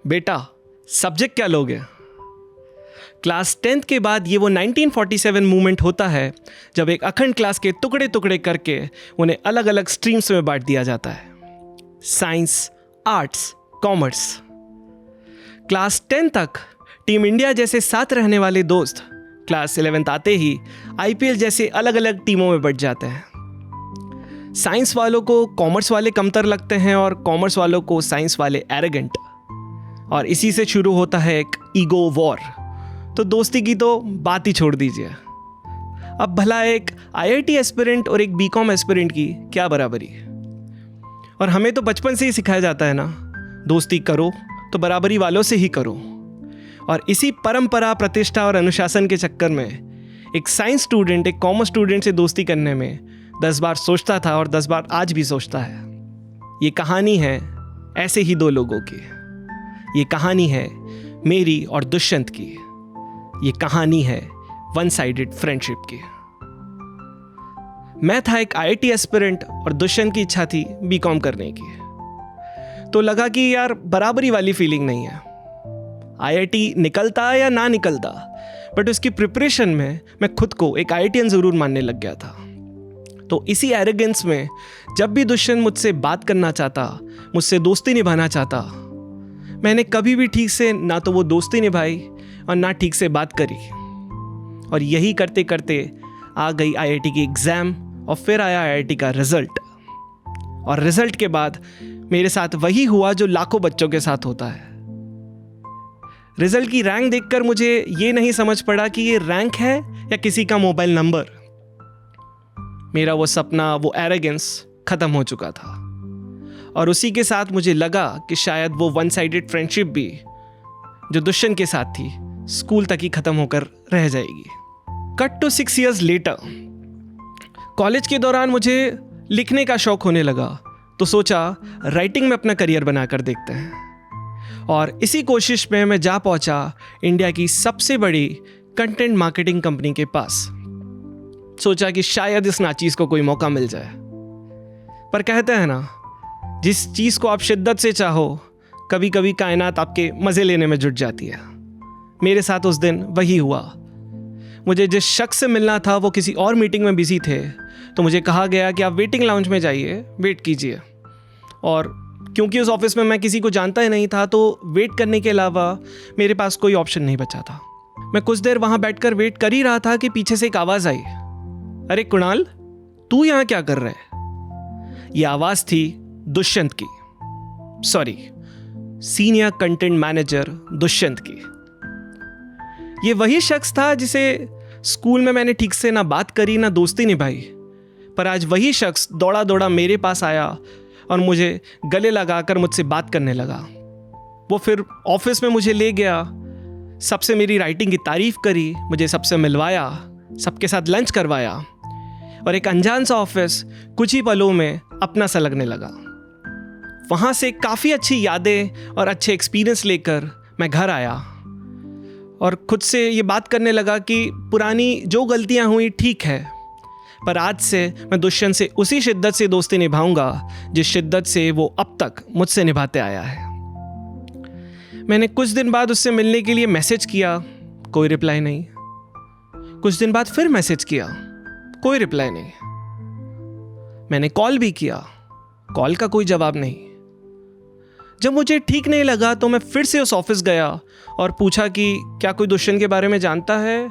बेटा सब्जेक्ट क्या लोगे? क्लास 10th के बाद ये वो 1947 मूवमेंट होता है जब एक अखंड क्लास के टुकड़े टुकड़े करके उन्हें अलग अलग स्ट्रीम्स में बांट दिया जाता है। Science, arts, commerce. क्लास 10 तक टीम इंडिया जैसे साथ रहने वाले दोस्त क्लास 11th आते ही आईपीएल जैसे अलग अलग टीमों में बट जाते हैं। साइंस वालों को कॉमर्स वाले कमतर लगते हैं और कॉमर्स वालों को साइंस वाले एरोगेंट, और इसी से शुरू होता है एक ईगो वॉर। तो दोस्ती की तो बात ही छोड़ दीजिए। अब भला एक आईआईटी एस्पिरेंट और एक बीकॉम एस्पिरेंट की क्या बराबरी? और हमें तो बचपन से ही सिखाया जाता है ना, दोस्ती करो तो बराबरी वालों से ही करो। और इसी परंपरा, प्रतिष्ठा और अनुशासन के चक्कर में एक साइंस स्टूडेंट एक कॉमर्स स्टूडेंट से दोस्ती करने में 10 बार सोचता था और 10 बार आज भी सोचता है। ये कहानी है ऐसे ही दो लोगों की। ये कहानी है मेरी और दुष्यंत की। ये कहानी है वन साइडेड फ्रेंडशिप की। मैं था एक आईआईटी एस्पिरेंट और दुष्यंत की इच्छा थी बीकॉम करने की। तो लगा कि यार बराबरी वाली फीलिंग नहीं है। आईआईटी निकलता या ना निकलता, बट उसकी प्रिपरेशन में मैं खुद को एक आईआईटीएन जरूर मानने लग गया था। तो इसी एरोगेंस में जब भी दुष्यंत मुझसे बात करना चाहता, मुझसे दोस्ती निभाना चाहता, मैंने कभी भी ठीक से ना तो वो दोस्ती निभाई और ना ठीक से बात करी। और यही करते करते आ गई आईआईटी की एग्ज़ाम और फिर आया आईआईटी का रिज़ल्ट। और रिज़ल्ट के बाद मेरे साथ वही हुआ जो लाखों बच्चों के साथ होता है। रिज़ल्ट की रैंक देखकर मुझे ये नहीं समझ पड़ा कि ये रैंक है या किसी का मोबाइल नंबर। मेरा वो सपना, वो एरोगेंस ख़त्म हो चुका था। और उसी के साथ मुझे लगा कि शायद वो वन साइडेड फ्रेंडशिप भी जो दुष्यंत के साथ थी, स्कूल तक ही ख़त्म होकर रह जाएगी। Cut to 6 years later, college के दौरान मुझे लिखने का शौक़ होने लगा, तो सोचा राइटिंग में अपना करियर बनाकर देखते हैं। और इसी कोशिश में मैं जा पहुंचा इंडिया की सबसे बड़ी कंटेंट मार्केटिंग कंपनी के पास। सोचा कि शायद इस नाचीज़ को कोई मौका मिल जाए। पर कहते हैं ना, जिस चीज़ को आप शिद्दत से चाहो, कभी कभी कायनात आपके मज़े लेने में जुट जाती है। मेरे साथ उस दिन वही हुआ। मुझे जिस शख्स से मिलना था वो किसी और मीटिंग में बिजी थे, तो मुझे कहा गया कि आप वेटिंग लाउंज में जाइए, वेट कीजिए। और क्योंकि उस ऑफिस में मैं किसी को जानता ही नहीं था, तो वेट करने के अलावा मेरे पास कोई ऑप्शन नहीं बचा था। मैं कुछ देर वहाँ बैठकर वेट कर ही रहा था कि पीछे से एक आवाज़ आई, अरे कुणाल, तू यहाँ क्या कर रहा है? ये आवाज़ थी दुष्यंत की, sorry, senior content manager Dushyant की। ये वही शख्स था जिसे स्कूल में मैंने ठीक से ना बात करी ना दोस्ती निभाई, पर आज वही शख्स दौड़ा दौड़ा मेरे पास आया और मुझे गले लगाकर मुझसे बात करने लगा। वो फिर ऑफिस में मुझे ले गया, सबसे मेरी राइटिंग की तारीफ करी, मुझे सबसे मिलवाया, सबके साथ लंच करवाया, और एक अनजान सा ऑफिस कुछ ही पलों में अपना सा लगने लगा। वहाँ से काफ़ी अच्छी यादें और अच्छे एक्सपीरियंस लेकर मैं घर आया और खुद से ये बात करने लगा कि पुरानी जो गलतियाँ हुई ठीक है, पर आज से मैं दुष्यंत से उसी शिद्दत से दोस्ती निभाऊंगा जिस शिद्दत से वो अब तक मुझसे निभाते आया है। मैंने कुछ दिन बाद उससे मिलने के लिए मैसेज किया, कोई रिप्लाई नहीं। कुछ दिन बाद फिर मैसेज किया, कोई रिप्लाई नहीं। मैंने कॉल भी किया, कॉल का कोई जवाब नहीं। जब मुझे ठीक नहीं लगा तो मैं फिर से उस ऑफिस गया और पूछा कि क्या कोई दुष्यंत के बारे में जानता है,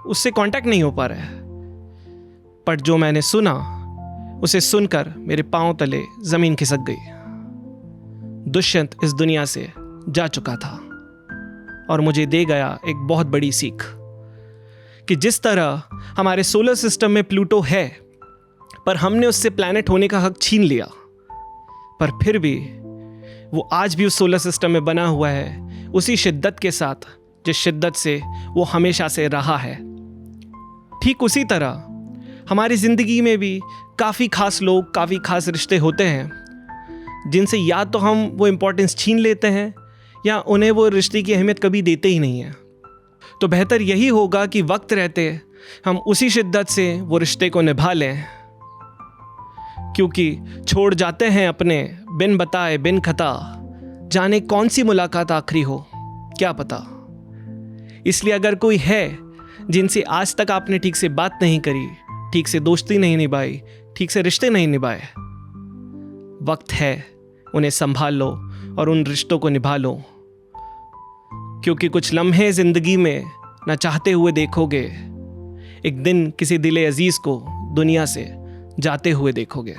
उससे कांटेक्ट नहीं हो पा रहा है। पर जो मैंने सुना, उसे सुनकर मेरे पांव तले जमीन खिसक गई। दुष्यंत इस दुनिया से जा चुका था और मुझे दे गया एक बहुत बड़ी सीख कि जिस तरह हमारे सोलर सिस्टम में प्लूटो है, पर हमने उससे प्लैनेट होने का हक छीन लिया, पर फिर भी वो आज भी उस सोलर सिस्टम में बना हुआ है, उसी शिद्दत के साथ जिस शिद्दत से वो हमेशा से रहा है। ठीक उसी तरह हमारी ज़िंदगी में भी काफ़ी खास लोग, काफ़ी खास रिश्ते होते हैं जिनसे या तो हम वो इम्पोर्टेंस छीन लेते हैं या उन्हें वो रिश्ते की अहमियत कभी देते ही नहीं हैं। तो बेहतर यही होगा कि वक्त रहते हम उसी शिद्दत से वो रिश्ते को निभा लें, क्योंकि छोड़ जाते हैं अपने बिन बताए बिन खता, जाने कौन सी मुलाकात आखिरी हो, क्या पता। इसलिए अगर कोई है जिनसे आज तक आपने ठीक से बात नहीं करी, ठीक से दोस्ती नहीं निभाई, ठीक से रिश्ते नहीं निभाए, वक्त है उन्हें संभाल लो और उन रिश्तों को निभा लो। क्योंकि कुछ लम्हे जिंदगी में ना चाहते हुए देखोगे, एक दिन किसी दिले अजीज को दुनिया से जाते हुए देखोगे।